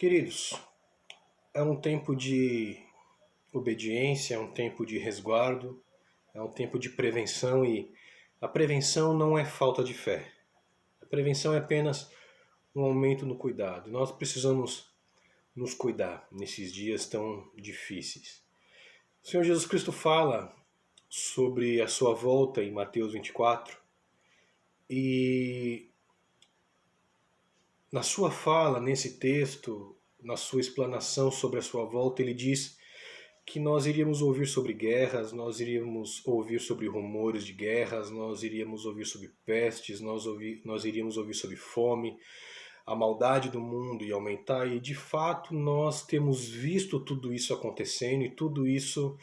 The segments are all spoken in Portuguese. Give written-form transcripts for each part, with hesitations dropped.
Queridos, é um tempo de obediência, é um tempo de resguardo, é um tempo de prevenção e a prevenção não é falta de fé. A prevenção é apenas um aumento no cuidado. Nós precisamos nos cuidar nesses dias tão difíceis. O Senhor Jesus Cristo fala sobre a sua volta em Mateus 24 e na sua fala, nesse texto, na sua explanação sobre a sua volta, ele diz que nós iríamos ouvir sobre guerras, nós iríamos ouvir sobre rumores de guerras, nós iríamos ouvir sobre pestes, nós iríamos ouvir sobre fome, a maldade do mundo ia aumentar, e de fato nós temos visto tudo isso acontecendo e tudo isso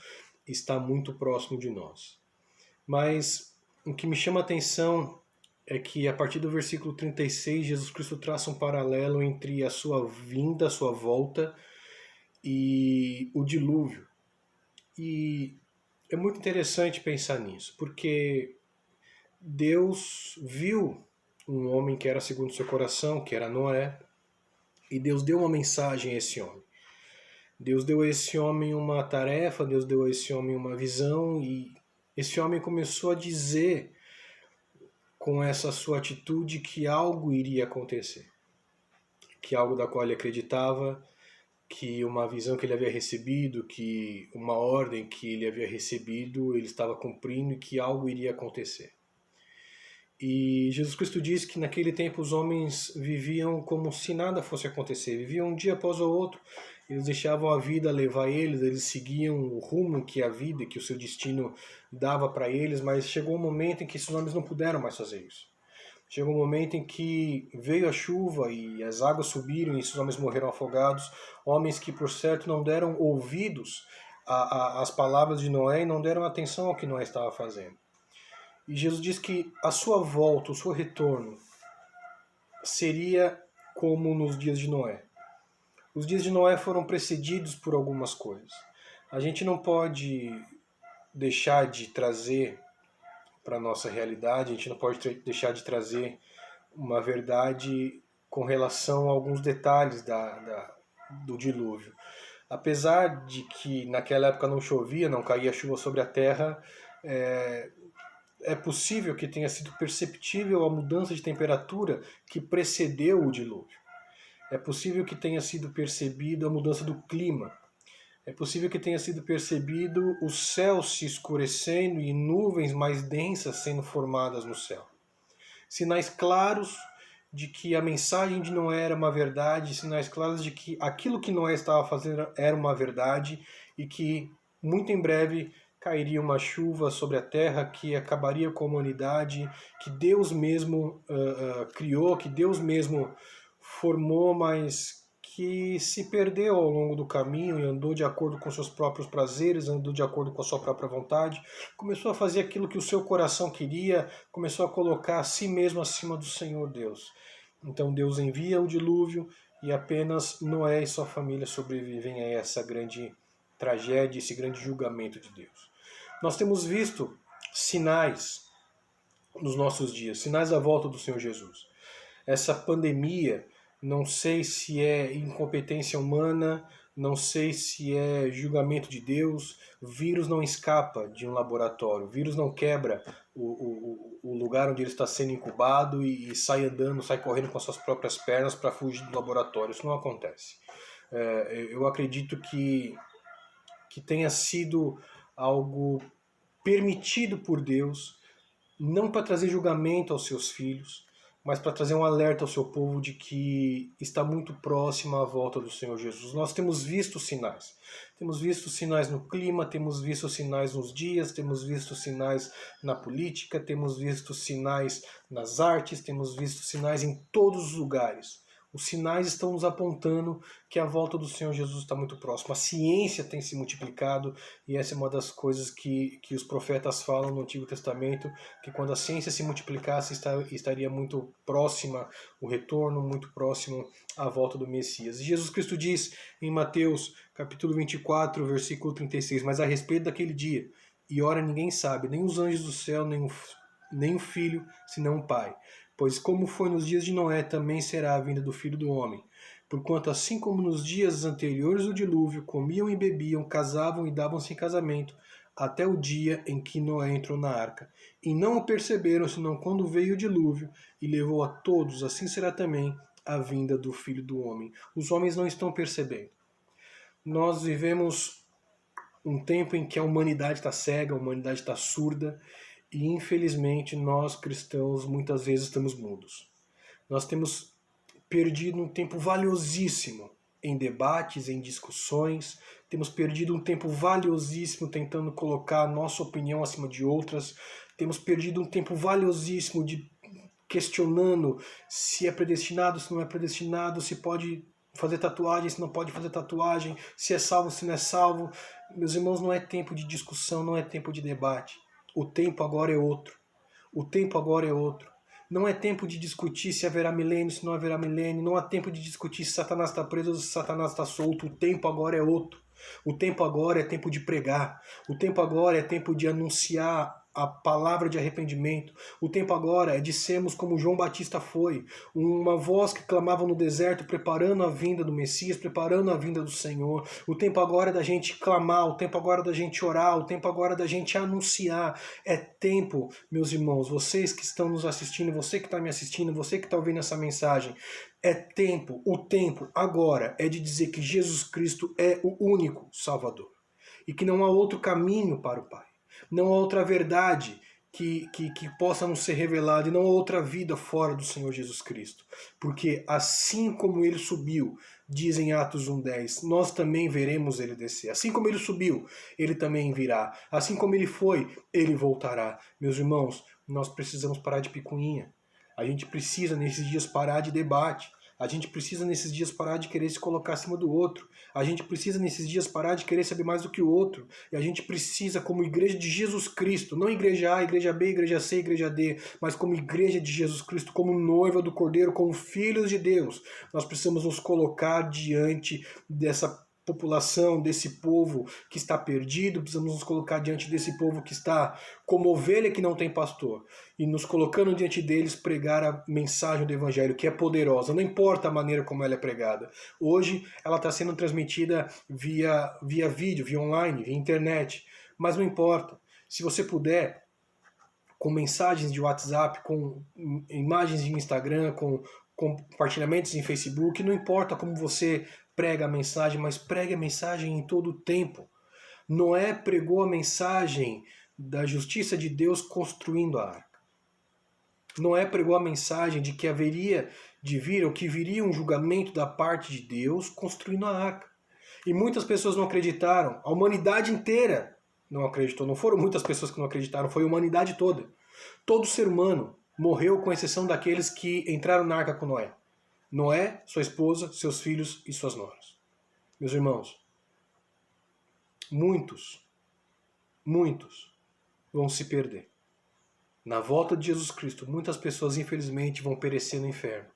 está muito próximo de nós. Mas o que me chama a atenção é que a partir do versículo 36, Jesus Cristo traça um paralelo entre a sua vinda, a sua volta e o dilúvio. E é muito interessante pensar nisso, porque Deus viu um homem que era segundo o seu coração, que era Noé, e Deus deu uma mensagem a esse homem. Deus deu a esse homem uma tarefa, Deus deu a esse homem uma visão, e esse homem começou a dizer com essa sua atitude que algo iria acontecer, que algo da qual ele acreditava, que uma visão que ele havia recebido, que uma ordem que ele havia recebido, ele estava cumprindo e que algo iria acontecer. E Jesus Cristo diz que naquele tempo os homens viviam como se nada fosse acontecer, viviam um dia após o outro, eles deixavam a vida levar eles seguiam o rumo que a vida, que o seu destino dava para eles, mas chegou um momento em que esses homens não puderam mais fazer isso. Chegou um momento em que veio a chuva e as águas subiram e esses homens morreram afogados, homens que por certo não deram ouvidos às palavras de Noé e não deram atenção ao que Noé estava fazendo. E Jesus diz que a sua volta, o seu retorno, seria como nos dias de Noé. Os dias de Noé foram precedidos por algumas coisas. A gente não pode deixar de trazer para a nossa realidade, a gente não pode deixar de trazer uma verdade com relação a alguns detalhes do dilúvio. Apesar de que naquela época não chovia, não caía chuva sobre a terra, é possível que tenha sido perceptível a mudança de temperatura que precedeu o dilúvio. É possível que tenha sido percebido a mudança do clima. É possível que tenha sido percebido o céu se escurecendo e nuvens mais densas sendo formadas no céu. Sinais claros de que a mensagem de Noé era uma verdade, sinais claros de que aquilo que Noé estava fazendo era uma verdade e que muito em breve cairia uma chuva sobre a terra que acabaria com a humanidade, que Deus mesmo criou, que Deus mesmo formou, mas que se perdeu ao longo do caminho e andou de acordo com seus próprios prazeres, andou de acordo com a sua própria vontade, começou a fazer aquilo que o seu coração queria, começou a colocar a si mesmo acima do Senhor Deus. Então Deus envia o dilúvio e apenas Noé e sua família sobrevivem a essa grande tragédia, esse grande julgamento de Deus. Nós temos visto sinais nos nossos dias, sinais da volta do Senhor Jesus. Essa pandemia, não sei se é incompetência humana, não sei se é julgamento de Deus. O vírus não escapa de um laboratório, o vírus não quebra o lugar onde ele está sendo incubado e sai andando, sai correndo com as suas próprias pernas para fugir do laboratório. Isso não acontece. Eu acredito que tenha sido algo permitido por Deus, não para trazer julgamento aos seus filhos, mas para trazer um alerta ao seu povo de que está muito próxima a volta do Senhor Jesus. Nós temos visto sinais. Temos visto sinais no clima, temos visto sinais nos dias, temos visto sinais na política, temos visto sinais nas artes, temos visto sinais em todos os lugares. Os sinais estão nos apontando que a volta do Senhor Jesus está muito próxima. A ciência tem se multiplicado e essa é uma das coisas que os profetas falam no Antigo Testamento, que quando a ciência se multiplicasse estaria muito próxima o retorno, muito próximo à volta do Messias. E Jesus Cristo diz em Mateus capítulo 24, versículo 36, mas a respeito daquele dia, e ora ninguém sabe, nem os anjos do céu, nem o Filho, senão o Pai. Pois como foi nos dias de Noé, também será a vinda do Filho do Homem. Porquanto, assim como nos dias anteriores do dilúvio, comiam e bebiam, casavam e davam-se em casamento, até o dia em que Noé entrou na arca. E não o perceberam, senão quando veio o dilúvio e levou a todos, assim será também a vinda do Filho do Homem. Os homens não estão percebendo. Nós vivemos um tempo em que a humanidade está cega, a humanidade está surda, e infelizmente nós cristãos muitas vezes estamos mudos. Nós temos perdido um tempo valiosíssimo em debates, em discussões, temos perdido um tempo valiosíssimo tentando colocar a nossa opinião acima de outras, temos perdido um tempo valiosíssimo de questionando se é predestinado, se não é predestinado, se pode fazer tatuagem, se não pode fazer tatuagem, se é salvo, se não é salvo. Meus irmãos, não é tempo de discussão, não é tempo de debate. O tempo agora é outro. O tempo agora é outro. Não é tempo de discutir se haverá milênio, se não haverá milênio. Não há tempo de discutir se Satanás está preso ou se Satanás está solto. O tempo agora é outro. O tempo agora é tempo de pregar. O tempo agora é tempo de anunciar a palavra de arrependimento. O tempo agora é de sermos como João Batista foi, uma voz que clamava no deserto, preparando a vinda do Messias, preparando a vinda do Senhor. O tempo agora é da gente clamar, o tempo agora é da gente orar, o tempo agora é da gente anunciar. É tempo, meus irmãos, vocês que estão nos assistindo, você que está me assistindo, você que está ouvindo essa mensagem, é tempo, o tempo agora é de dizer que Jesus Cristo é o único Salvador e que não há outro caminho para o Pai. Não há outra verdade que possa nos ser revelada e não há outra vida fora do Senhor Jesus Cristo. Porque assim como ele subiu, diz em Atos 1:10, nós também veremos ele descer. Assim como ele subiu, ele também virá. Assim como ele foi, ele voltará. Meus irmãos, nós precisamos parar de picuinha. A gente precisa nesses dias parar de debate. A gente precisa nesses dias parar de querer se colocar acima do outro. A gente precisa nesses dias parar de querer saber mais do que o outro. E a gente precisa, como igreja de Jesus Cristo, não igreja A, igreja B, igreja C, igreja D, mas como igreja de Jesus Cristo, como noiva do Cordeiro, como filhos de Deus, nós precisamos nos colocar diante dessa população, desse povo que está perdido, precisamos nos colocar diante desse povo que está como ovelha que não tem pastor, e nos colocando diante deles pregar a mensagem do Evangelho, que é poderosa, não importa a maneira como ela é pregada. Hoje ela está sendo transmitida via vídeo, via online, via internet, mas não importa. Se você puder, com mensagens de WhatsApp, com imagens de Instagram, com compartilhamentos em Facebook, não importa como você prega a mensagem, mas pregue a mensagem em todo o tempo. Noé pregou a mensagem da justiça de Deus construindo a arca. Noé pregou a mensagem de que haveria de vir, ou que viria um julgamento da parte de Deus construindo a arca. E muitas pessoas não acreditaram, a humanidade inteira não acreditou. Não foram muitas pessoas que não acreditaram, foi a humanidade toda. Todo ser humano morreu, com exceção daqueles que entraram na arca com Noé. Noé, sua esposa, seus filhos e suas noras. Meus irmãos, muitos vão se perder. Na volta de Jesus Cristo, muitas pessoas infelizmente vão perecer no inferno.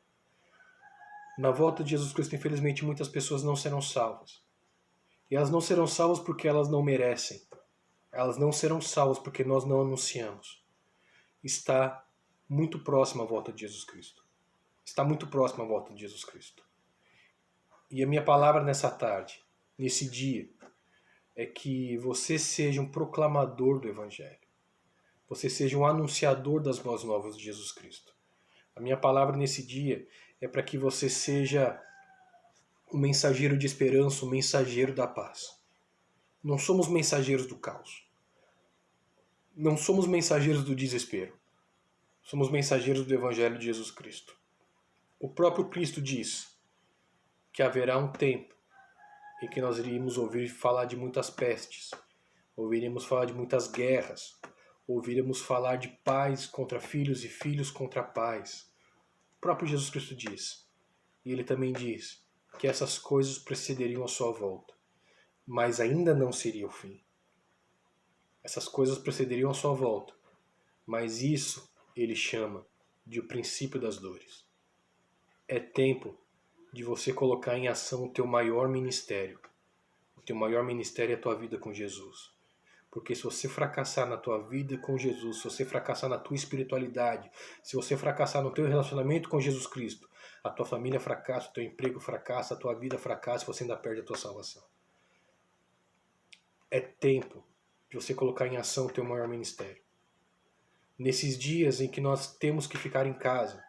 Na volta de Jesus Cristo, infelizmente, muitas pessoas não serão salvas. E elas não serão salvas porque elas não merecem. Elas não serão salvas porque nós não anunciamos. Está muito próxima a volta de Jesus Cristo. Está muito próxima a volta de Jesus Cristo. E a minha palavra nessa tarde, nesse dia, é que você seja um proclamador do Evangelho. Você seja um anunciador das boas novas de Jesus Cristo. A minha palavra nesse dia é para que você seja um mensageiro de esperança, um mensageiro da paz. Não somos mensageiros do caos. Não somos mensageiros do desespero. Somos mensageiros do Evangelho de Jesus Cristo. O próprio Cristo diz que haverá um tempo em que nós iríamos ouvir falar de muitas pestes, ouviremos falar de muitas guerras, ouviremos falar de pais contra filhos e filhos contra pais. O próprio Jesus Cristo diz. E ele também diz que essas coisas precederiam a sua volta, mas ainda não seria o fim. Essas coisas precederiam a sua volta, mas isso ele chama de o princípio das dores. É tempo de você colocar em ação o teu maior ministério. O teu maior ministério é a tua vida com Jesus. Porque se você fracassar na tua vida com Jesus, se você fracassar na tua espiritualidade, se você fracassar no teu relacionamento com Jesus Cristo, a tua família fracassa, o teu emprego fracassa, a tua vida fracassa e você ainda perde a tua salvação. É tempo de você colocar em ação o teu maior ministério. Nesses dias em que nós temos que ficar em casa,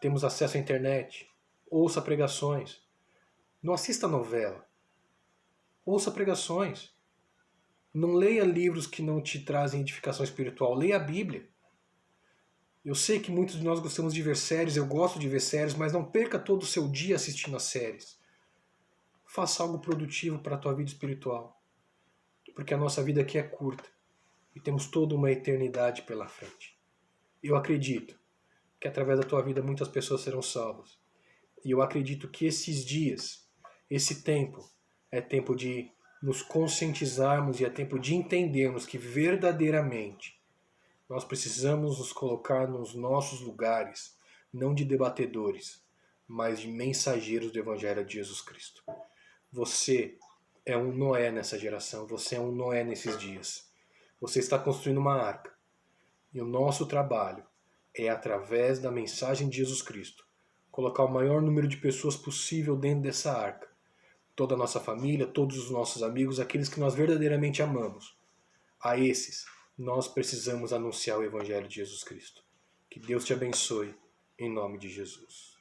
temos acesso à internet, ouça pregações, não assista novela, ouça pregações. Não leia livros que não te trazem edificação espiritual, leia a Bíblia. Eu sei que muitos de nós gostamos de ver séries, eu gosto de ver séries, mas não perca todo o seu dia assistindo a séries. Faça algo produtivo para a tua vida espiritual, porque a nossa vida aqui é curta e temos toda uma eternidade pela frente. Eu acredito que através da tua vida muitas pessoas serão salvas. E eu acredito que esses dias, esse tempo, é tempo de nos conscientizarmos e é tempo de entendermos que verdadeiramente nós precisamos nos colocar nos nossos lugares, não de debatedores, mas de mensageiros do Evangelho de Jesus Cristo. Você é um Noé nessa geração, você é um Noé nesses dias. Você está construindo uma arca. E o nosso trabalho é, através da mensagem de Jesus Cristo, colocar o maior número de pessoas possível dentro dessa arca. Toda a nossa família, todos os nossos amigos, aqueles que nós verdadeiramente amamos. A esses, nós precisamos anunciar o Evangelho de Jesus Cristo. Que Deus te abençoe, em nome de Jesus.